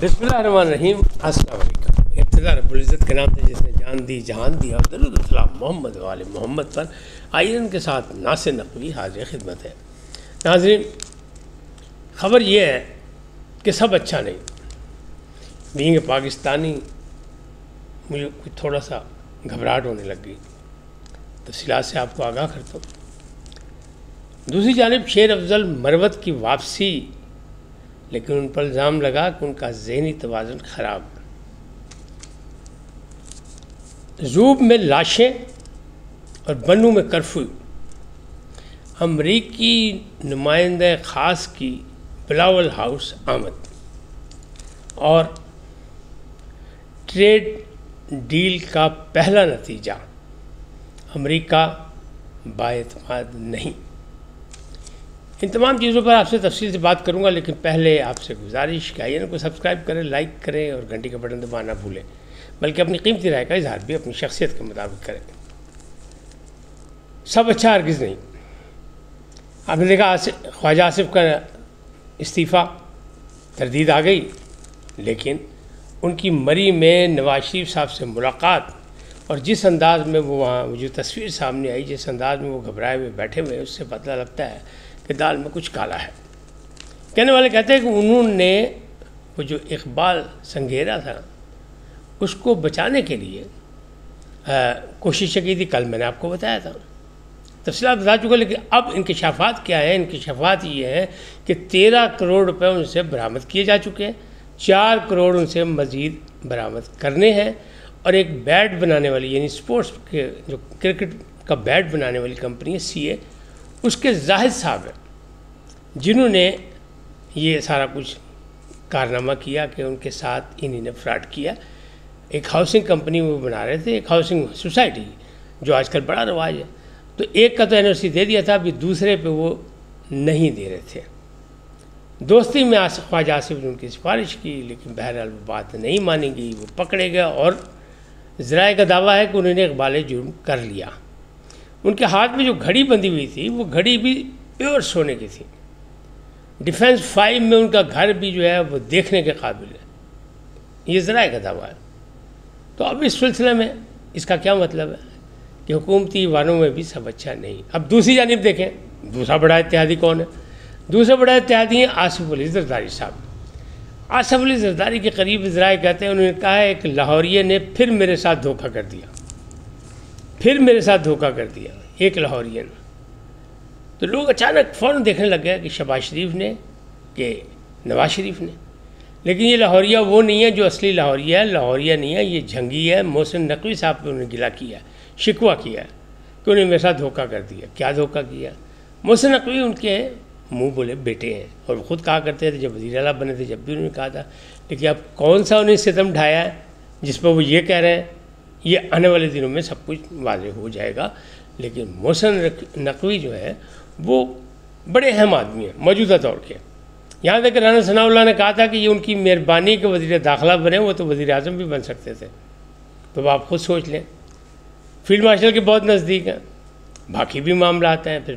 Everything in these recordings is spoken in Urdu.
بسم اللہ الرحمن الرحیم۔ السلام علیکم۔ ابتدا رب العزت کے نام سے جس نے جان دی جہان دیا، اور درود و سلام محمد وآل محمد پر۔ آئیے ان کے ساتھ ناصر نقوی حاضر خدمت ہے۔ ناظرین، خبر یہ ہے کہ سب اچھا نہیں۔ بینگ پاکستانی مجھے تھوڑا سا گھبراہٹ ہونے لگ گئی، تفصیلات سے آپ کو آگاہ کرتا ہوں۔ دوسری جانب شیر افضل مروت کی واپسی، لیکن ان پر الزام لگا کہ ان کا ذہنی توازن خراب ہے۔ زوب میں لاشیں اور بنو میں کرفیو۔ امریکی نمائندہ خاص کی بلاول ہاؤس آمد اور ٹریڈ ڈیل کا پہلا نتیجہ، امریکہ بااعتماد نہیں۔ ان تمام چیزوں پر آپ سے تفصیل سے بات کروں گا، لیکن پہلے آپ سے گزارش کہ آئیے کو سبسکرائب کریں، لائک کریں اور گھنٹی کا بٹن دبانا نہ بھولیں، بلکہ اپنی قیمتی رائے کا اظہار بھی اپنی شخصیت کے مطابق کریں۔ سب اچھا ہرگز نہیں۔ آپ نے دیکھا خواجہ آصف کا استعفیٰ، تردید آ گئی، لیکن ان کی مری میں نواز شریف صاحب سے ملاقات اور جس انداز میں وہ وہاں جو تصویر سامنے آئی، جس انداز میں وہ گھبرائے ہوئے بیٹھے ہوئے، اس سے پتہ لگتا ہے کہ دال میں کچھ کالا ہے۔ کہنے والے کہتے ہیں کہ انہوں نے وہ جو اقبال سنگھیرا تھا اس کو بچانے کے لیے کوشش کی تھی۔ کل میں نے آپ کو بتایا تھا، تفصیلات بتا چکا، لیکن اب انکشافات کیا ہیں؟ انکشافات یہ ہیں کہ 13 کروڑ روپے ان سے برآمد کیے جا چکے ہیں، 4 کروڑ ان سے مزید برآمد کرنے ہیں، اور ایک بیٹ بنانے والی، یعنی سپورٹس کے جو کرکٹ کا بیٹ بنانے والی کمپنی ہے CA، اس کے زاہد صاحب ہیں جنہوں نے یہ سارا کچھ کارنامہ کیا کہ ان کے ساتھ انہی نے فراڈ کیا۔ ایک ہاؤسنگ کمپنی وہ بنا رہے تھے، ایک ہاؤسنگ سوسائٹی جو آج کل بڑا رواج ہے، تو ایک کا تو NOC دے دیا تھا، ابھی دوسرے پہ وہ نہیں دے رہے تھے۔ دوستی میں خواجہ آصف نے ان کی سفارش کی، لیکن بہرحال وہ بات نہیں مانی گئی، وہ پکڑے گئے، اور ذرائع کا دعویٰ ہے کہ انہوں نے اقبال جرم کر لیا۔ ان کے ہاتھ میں جو گھڑی بندھی ہوئی تھی، وہ گھڑی بھی پیور سونے کی تھی۔ ڈیفینس 5 میں ان کا گھر بھی جو ہے وہ دیکھنے کے قابل ہے، یہ ذرائع کا دعویٰ ہے۔ تو اب اس سلسلے میں اس کا کیا مطلب ہے کہ حکومتی ایوانوں میں بھی سب اچھا نہیں۔ اب دوسری جانب دیکھیں، دوسرا بڑا اتحادی کون ہے؟ دوسرا بڑا اتحادی ہیں آصف علی زرداری صاحب۔ آصف علی زرداری کے قریب ذرائع کہتے ہیں، انہوں نے کہا ہے کہ لاہوریے نے پھر میرے ساتھ دھوکہ کر دیا، پھر میرے ساتھ دھوکہ کر دیا ایک لاہوریے نے۔ تو لوگ اچانک فوراً دیکھنے لگ گئے کہ شہباز شریف نے کہ نواز شریف نے، لیکن یہ لاہوریہ وہ نہیں ہے جو اصلی لاہوریہ ہے، لاہوریہ نہیں ہے، یہ جھنگی ہے۔ محسن نقوی صاحب پہ انہوں نے گلہ کیا ہے، شکوہ کیا ہے کہ انہوں نے میرے ساتھ دھوکہ کر دیا۔ کیا دھوکہ کیا؟ محسن نقوی ان کے منہ بولے بیٹے ہیں، اور خود کہا کرتے تھے، جب وزیر اعلیٰ بنے تھے جب بھی انہوں نے کہا تھا، لیکن اب کون سا انہیں ستم ڈھایا ہے جس پہ وہ یہ کہہ رہے ہیں؟ یہ آنے والے دنوں میں سب کچھ واضح ہو جائے گا۔ لیکن محسن نقوی جو ہے وہ بڑے اہم آدمی ہیں موجودہ طور کے۔ یہاں تک کہ رانا ثناء اللہ نے کہا تھا کہ یہ ان کی مہربانی کہ وزیر داخلہ بنے، وہ تو وزیر اعظم بھی بن سکتے تھے۔ تو آپ خود سوچ لیں، فیلڈ مارشل کے بہت نزدیک ہیں، باقی بھی معاملات ہیں، پھر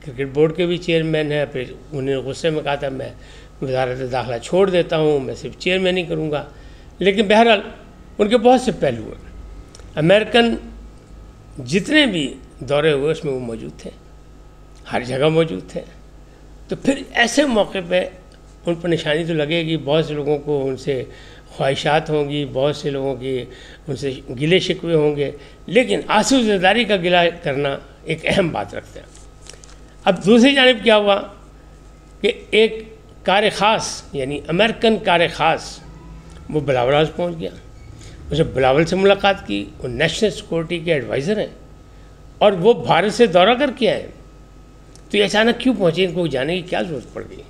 کرکٹ بورڈ کے بھی چیئرمین ہیں، پھر انہوں نے غصے میں کہا تھا میں وزارت داخلہ چھوڑ دیتا ہوں، میں صرف چیئرمین ہی کروں گا۔ لیکن بہرحال ان کے بہت سے پہلو ہیں۔ امریکن جتنے بھی دورے ہوئے اس میں وہ موجود تھے، ہر جگہ موجود تھے۔ تو پھر ایسے موقع پہ ان پر نشانی تو لگے گی، بہت سے لوگوں کو ان سے خواہشات ہوں گی، بہت سے لوگوں کی ان سے گلے شکوے ہوں گے، لیکن آصف زرداری کا گلہ کرنا ایک اہم بات رکھتے ہیں۔ اب دوسری جانب کیا ہوا کہ ایک کار خاص، یعنی امریکن کار خاص، وہ بلاول ہاؤس پہنچ گیا۔ اسے بلاول سے ملاقات کی، وہ نیشنل سیکورٹی کے ایڈوائزر ہیں اور وہ بھارت سے دورہ کر کے آئے۔ تو یہ اچانک کیوں پہنچے؟ ان کو جانے کی کیا ضرورت پڑ گئی؟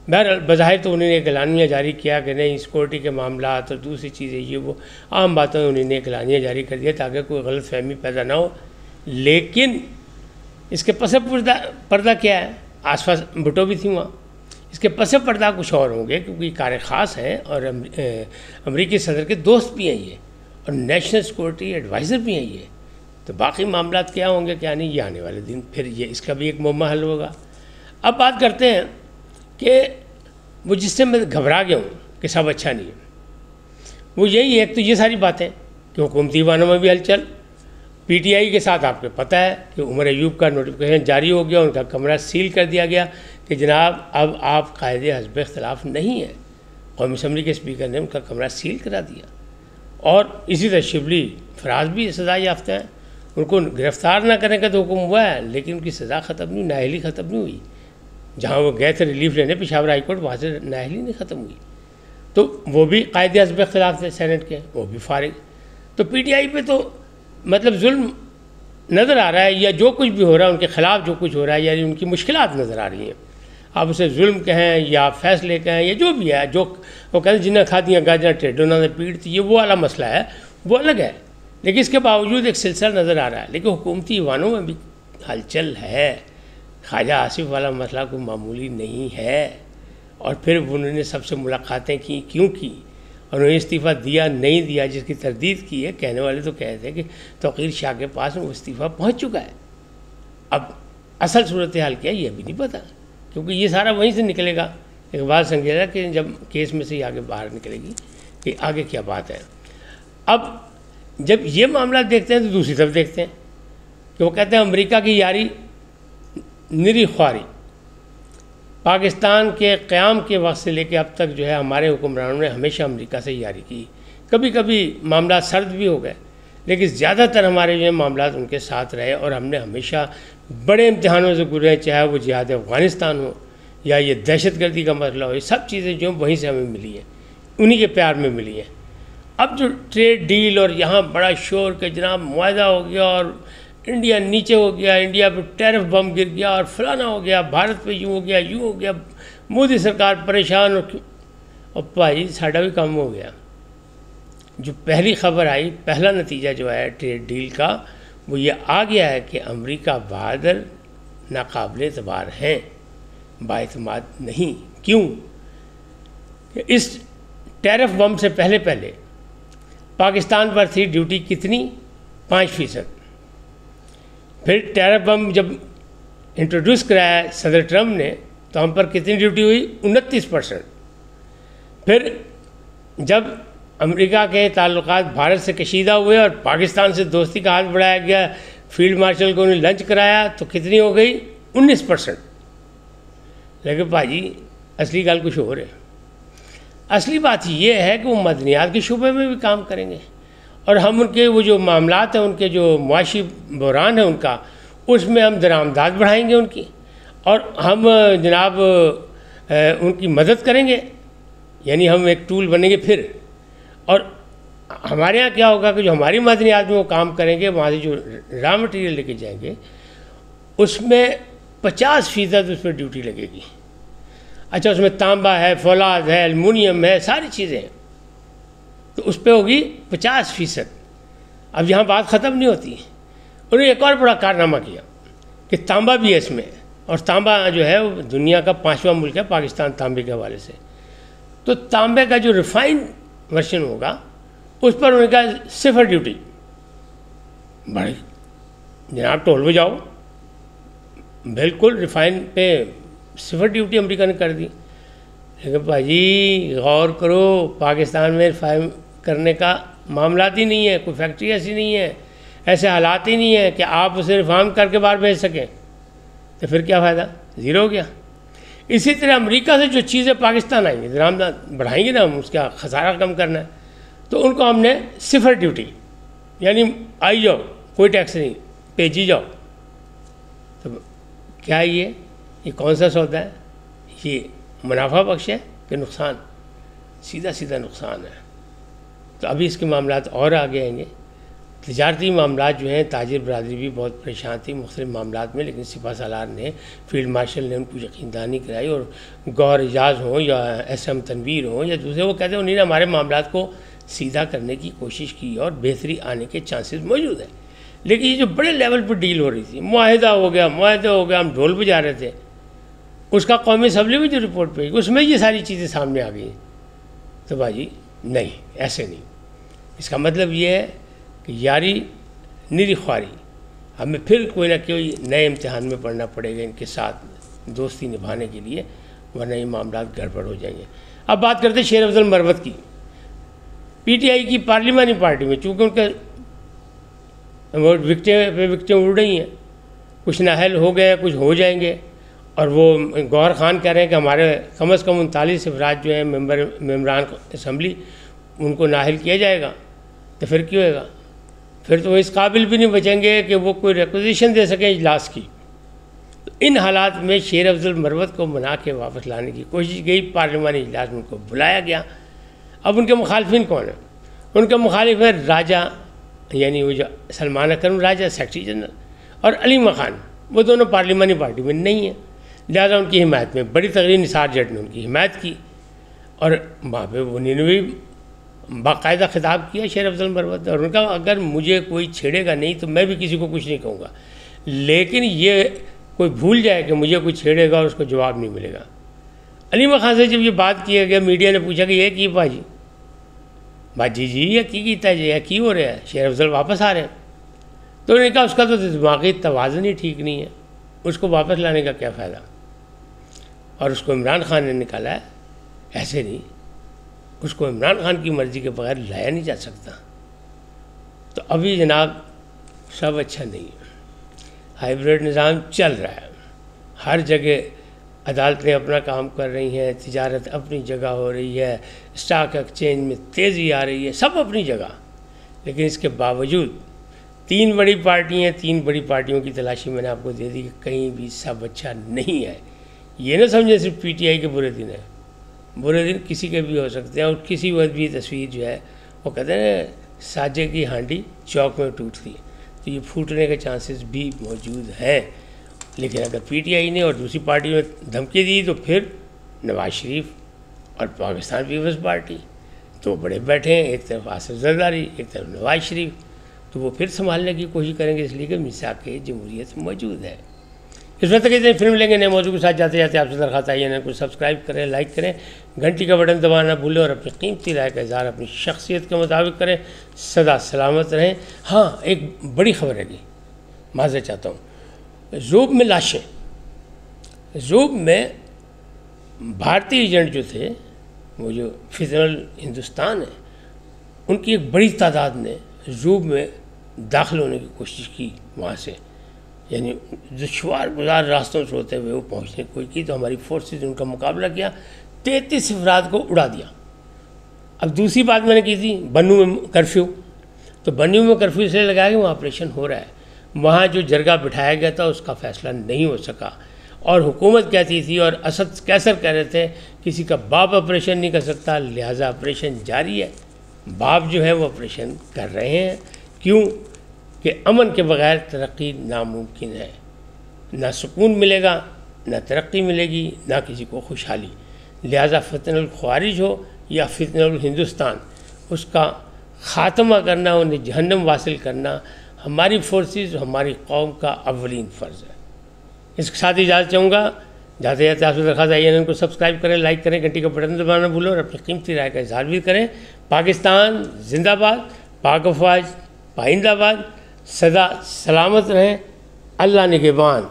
بہرحال بظاہر تو انہوں نے ایک اعلانیہ جاری کیا کہ نہیں، سیکورٹی کے معاملات اور دوسری چیزیں یہ وہ عام باتیں انہوں نے ایک اعلانیہ جاری کر دیا تاکہ کوئی غلط فہمی پیدا نہ ہو۔ لیکن اس کے پس پردہ کیا ہے؟ آس پاس بھٹو بھی تھی وہاں، اس کے پس پردہ کچھ اور ہوں گے، کیونکہ یہ کار خاص ہیں اور امریکی صدر کے دوست بھی ہیں یہ، اور نیشنل سیکورٹی ایڈوائزر بھی ہیں یہ۔ تو باقی معاملات کیا ہوں گے کیا نہیں، یہ آنے والے دن پھر یہ اس کا بھی ایک معمہ حل ہوگا۔ اب بات کرتے ہیں کہ وہ جس سے میں گھبرا گیا ہوں کہ سب اچھا نہیں ہے، وہ یہی ہے. ایک تو یہ ساری باتیں کہ حکومتی ایوانوں میں بھی ہلچل، پی ٹی آئی کے ساتھ آپ کو پتہ ہے کہ عمر ایوب کا نوٹیفیکیشن جاری ہو گیا، ان کا کمرہ سیل کر دیا گیا کہ جناب اب آپ قائد حزب اختلاف نہیں ہیں. قومی اسمبلی کے اسپیکر نے ان کا کمرہ سیل کرا دیا. اور اسی طرح شبلی فراز بھی سزا یافتہ ہیں، ان کو گرفتار نہ کرنے کا تو حکم ہوا ہے لیکن ان کی سزا ختم نہیں، نااہلی ختم نہیں ہوئی. جہاں وہ گئے تھے ریلیف لینے پشاور ہائی کورٹ، وہاں سے نااہلی نہیں ختم ہوئی. تو وہ بھی قائد حزب اختلاف تھے سینٹ کے، وہ بھی فارغ. تو پی ٹی آئی پہ تو مطلب ظلم نظر آ رہا ہے، یا جو کچھ بھی ہو رہا ہے ان کے خلاف جو کچھ ہو رہا ہے، یعنی ان کی مشکلات نظر آ رہی ہیں. آپ اسے ظلم کہیں یا فیصلے کہیں یا جو بھی ہے، جو وہ کہتے ہیں جنہیں کھا دیا گاجراں ٹھیڈ انہوں نے پیٹ تھی، یہ وہ والا مسئلہ ہے، وہ الگ ہے. لیکن اس کے باوجود ایک سلسلہ نظر آ رہا ہے. لیکن حکومتی ایوانوں میں بھی ہلچل ہے. خواجہ آصف والا مسئلہ کوئی معمولی نہیں ہے. اور پھر انہوں نے سب سے ملاقاتیں کی، کیوں کی، اور انہوں نے استعفیٰ دیا نہیں دیا، جس کی تردید کی ہے. کہنے والے تو کہتے ہیں کہ توقیر شاہ کے پاس وہ استعفیٰ پہنچ چکا ہے. اب اصل صورتحال کیا ہے یہ بھی نہیں پتہ، کیونکہ یہ سارا وہیں سے نکلے گا. اقبال سنگیرا کہ جب کیس میں سے ہی آگے باہر نکلے گی کہ آگے کیا بات ہے. اب جب یہ معاملات دیکھتے ہیں تو دوسری طرف دیکھتے ہیں کہ وہ کہتے ہیں امریکہ کی یاری نری خواری. پاکستان کے قیام کے وقت سے لے کے اب تک جو ہے ہمارے حکمرانوں نے ہمیشہ امریکہ سے یاری کی. کبھی کبھی معاملات سرد بھی ہو گئے لیکن زیادہ تر ہمارے جو ہے معاملات ان کے ساتھ رہے، اور ہم نے ہمیشہ بڑے امتحانوں سے گزرے، چاہے وہ جہاد افغانستان ہو یا یہ دہشت گردی کا مسئلہ ہو. یہ سب چیزیں جو وہیں سے ہمیں ملی ہیں، انہی کے پیار میں ملی ہیں. اب جو ٹریڈ ڈیل اور یہاں بڑا شور کہ جناب معاہدہ ہو گیا اور انڈیا نیچے ہو گیا، انڈیا پہ ٹیرف بم گر گیا اور فلانا ہو گیا، بھارت پہ یوں ہو گیا یوں ہو گیا، مودی سرکار پریشان اور بھائی ساڈا بھی کم ہو گیا. جو پہلی خبر آئی، پہلا نتیجہ جو ہے ٹریڈ ڈیل کا وہ یہ آ گیا ہے کہ امریکہ بہادر ناقابل اعتبار ہیں، بااعتماد نہیں. کیوں؟ کہ اس ٹیرف بم سے پہلے پاکستان پر تھی ڈیوٹی کتنی؟ 5%. پھر ٹیرف بم جب انٹروڈیوس کرایا صدر ٹرمپ نے تو ہم پر کتنی ڈیوٹی ہوئی؟ 29%. پھر جب امریکہ کے تعلقات بھارت سے کشیدہ ہوئے اور پاکستان سے دوستی کا ہاتھ بڑھایا گیا، فیلڈ مارشل کو انہیں لنچ کرایا تو کتنی ہو گئی؟ 19%. لیکن بھاجی اصلی گل کچھ اور ہے. اصلی بات یہ ہے کہ وہ مدنیات کے شعبے میں بھی کام کریں گے، اور ہم ان کے وہ جو معاملات ہیں، ان کے جو معاشی بحران ہے ان کا، اس میں ہم درآمدات بڑھائیں گے ان کی، اور ہم جناب ان کی مدد کریں گے. یعنی ہم ایک ٹول بنیں گے. پھر اور ہمارے ہاں کیا ہوگا کہ جو ہماری معدنیات میں وہ کام کریں گے، وہاں سے جو را مٹیریل لے کے جائیں گے اس میں 50% اس پہ ڈیوٹی لگے گی. اچھا، اس میں تانبا ہے، فولاد ہے، المونیم ہے، ساری چیزیں ہیں، تو اس پہ ہوگی 50%. اب یہاں بات ختم نہیں ہوتی. انہوں نے ایک اور بڑا کارنامہ کیا کہ تانبا بھی ہے اس میں، اور تانبا جو ہے وہ دنیا کا 5واں ملک ہے پاکستان تانبے کے حوالے سے. تو تانبے کا جو ریفائن ورشن ہوگا اس پر انہوں نے کہا 0 ڈیوٹی. بڑی جناب ٹول پہ جاؤ، بالکل ریفائن پہ 0 ڈیوٹی امریکہ نے کر دی. لیکن بھائی غور کرو، پاکستان میں ریفائن کرنے کا معاملات ہی نہیں ہے، کوئی فیکٹری ایسی نہیں ہے، ایسے حالات ہی نہیں ہے کہ آپ اسے ریفائن کر کے باہر بھیج سکیں. تو پھر کیا فائدہ؟ زیرو ہو گیا. اسی طرح امریکہ سے جو چیزیں پاکستان آئیں گی، درآمدات بڑھائیں گے نا، ہم اس کا خسارہ کم کرنا ہے، تو ان کو ہم نے 0 ڈیوٹی، یعنی آئی جاؤ، کوئی ٹیکس نہیں، بھیجی جاؤ. تو کیا یہ کون سا سودا ہے؟ یہ منافع بخش ہے کہ نقصان؟ سیدھا نقصان ہے. تو ابھی اس کے معاملات اور آگے آئیں گے. تجارتی معاملات جو ہیں، تاجر برادری بھی بہت پریشان تھی مختلف معاملات میں، لیکن سپہ سالار نے، فیلڈ مارشل نے ان کو یقین دہانی کرائی، اور گور اعجاز ہوں یا ایس ایم تنویر ہوں یا دوسرے، وہ کہتے ہیں انہوں نے ہمارے معاملات کو سیدھا کرنے کی کوشش کی اور بہتری آنے کے چانسز موجود ہیں. لیکن یہ جو بڑے لیول پر ڈیل ہو رہی تھی، معاہدہ ہو گیا، ہم ڈھول بجا رہے تھے، اس کا قومی اسمبلی میں جو رپورٹ پہ اس میں یہ ساری چیزیں سامنے آ گئی. تو بھاجی نہیں، ایسے نہیں. اس کا مطلب یہ ہے کہ یاری نری خواری، ہمیں پھر کوئی نہ کوئی نئے امتحان میں پڑھنا پڑے گا ان کے ساتھ دوستی نبھانے کے لیے، ورنہ یہ معاملات گڑبڑ ہو جائیں گے. اب بات کرتے ہیں شیر افضل مروت کی. پی ٹی آئی کی پارلیمانی پارٹی میں چونکہ ان کا وکٹیں اڑ رہی ہیں, کچھ نااہل ہو گئے, کچھ ہو جائیں گے, اور وہ گوہر خان کہہ رہے ہیں کہ ہمارے کم از کم 39 افراد جو ہیں ممبران اسمبلی, ان کو نااہل کیا جائے گا, تو پھر کیوں ہوئے گا؟ پھر تو وہ اس قابل بھی نہیں بچیں گے کہ وہ کوئی ریکوزیشن دے سکیں اجلاس کی. تو ان حالات میں شیر افضل مروت کو منا کے واپس لانے کی کوشش گئی, پارلیمانی اجلاس میں ان کو بلایا گیا. اب ان کے مخالفین کون ہیں؟ ان کے مخالف ہیں راجہ, یعنی وہ جو سلمان اکرم راجہ سیکرٹری جنرل, اور علیمہ خان, وہ دونوں پارلیمانی پارٹی میں نہیں ہیں. لہٰذا ان کی حمایت میں بڑی تقریر نثار جٹ نے ان کی حمایت کی, اور وہاں پہ انہوں نے بھی باقاعدہ خطاب کیا شیر افضل مروت نے, اور ان کا اگر مجھے کوئی چھیڑے گا نہیں تو میں بھی کسی کو کچھ نہیں کہوں گا, لیکن یہ کوئی بھول جائے کہ مجھے کوئی چھیڑے گا اور اس کو جواب نہیں ملے گا. علیمہ خان سے جب یہ بات کیا گیا, میڈیا نے پوچھا کہ یہ کی باجی جی یہ کی کیتا جی, یہ کی ہو رہا ہے, شیر افضل واپس آ رہے ہیں. تو انہوں نے کہا اس کا تو دماغی توازن ہی ٹھیک نہیں ہے, اس کو واپس لانے کا کیا فائدہ, اور اس کو عمران خان نے نکالا ہے, ایسے نہیں, اس کو عمران خان کی مرضی کے بغیر لایا نہیں جا سکتا. تو ابھی جناب سب اچھا نہیں ہے, ہائیبریڈ نظام چل رہا ہے, ہر جگہ عدالتیں اپنا کام کر رہی ہیں, تجارت اپنی جگہ ہو رہی ہے, اسٹاک ایکسچینج میں تیزی آ رہی ہے, سب اپنی جگہ. لیکن اس کے باوجود 3 بڑی پارٹیاں, 3 بڑی پارٹیوں کی تلاشی میں نے آپ کو دے دی کہ کہیں بھی سب اچھا نہیں ہے. یہ نہ سمجھیں صرف پی ٹی آئی کے برے دن ہیں, برے دن کسی کے بھی ہو سکتے ہیں, اور کسی وقت بھی تصویر جو ہے وہ کہتے ہیں ساجے کی ہانڈی چوک میں ٹوٹتی ہے, تو یہ پھوٹنے کے چانسز بھی موجود ہیں. لیکن اگر پی ٹی آئی نے اور دوسری پارٹی نے دھمکی دی تو پھر نواز شریف اور پاکستان پیپلز پارٹی تو بڑے بیٹھے ہیں, ایک طرف آصف زرداری, ایک طرف نواز شریف, تو وہ پھر سنبھالنے کی کوشش کریں گے, اس لیے کہ میثاق جمہوریت موجود ہے. اس وقت تک فلم لیں گے نئے موضوع کے ساتھ. جاتے جاتے آپ سے درخواست آئی ہے کو سبسکرائب کریں, لائک کریں, گھنٹی کا بٹن دبانا نہ بھولیں, اور اپنی قیمتی رائے کا اظہار اپنی شخصیت کے مطابق کریں. سدا سلامت رہیں. ہاں ایک بڑی خبر ہے, معذرت چاہتا ہوں, زوب میں لاشیں, زوب میں بھارتی ایجنٹ جو تھے, وہ جو فیڈرل ہندوستان ہے, ان کی ایک بڑی تعداد نے زوب میں داخل ہونے کی کوشش کی وہاں سے, یعنی دشوار گزار راستوں سے ہوتے ہوئے وہ پہنچنے کی کوشش کی, تو ہماری فورسز نے ان کا مقابلہ کیا, 33 افراد کو اڑا دیا. اب دوسری بات میں نے کی تھی بنوں میں کرفیو, تو بنوں میں کرفیو سے لگایا کہ وہاں آپریشن ہو رہا ہے, وہاں جو جرگہ بٹھایا گیا تھا اس کا فیصلہ نہیں ہو سکا, اور حکومت کہتی تھی اور اسد کیسر کہہ رہے تھے کسی کا باپ آپریشن نہیں کر سکتا, لہٰذا آپریشن جاری ہے. باپ جو ہے وہ آپریشن کر رہے ہیں. کیوں کہ امن کے بغیر ترقی ناممکن ہے, نہ سکون ملے گا, نہ ترقی ملے گی, نہ کسی کو خوشحالی. لہٰذا فتنہ الخوارج ہو یا فتنہ الہندوستان, اس کا خاتمہ کرنا, انہیں جہنم واصل کرنا ہماری فورسز, ہماری قوم کا اولین فرض ہے. اس کے ساتھ اجازت چاہوں گا. جاتے جاتے آپ سے درخواست آئی ہے ان کو سبسکرائب کریں, لائک کریں, گھنٹی کا بٹن دبانا نہ بھولیں, اور اپنی قیمتی رائے کا اظہار بھی کریں. پاکستان زندہ باد, پاک افواج پائندہ باد, سدا سلامت رہیں. اللہ نگہبان.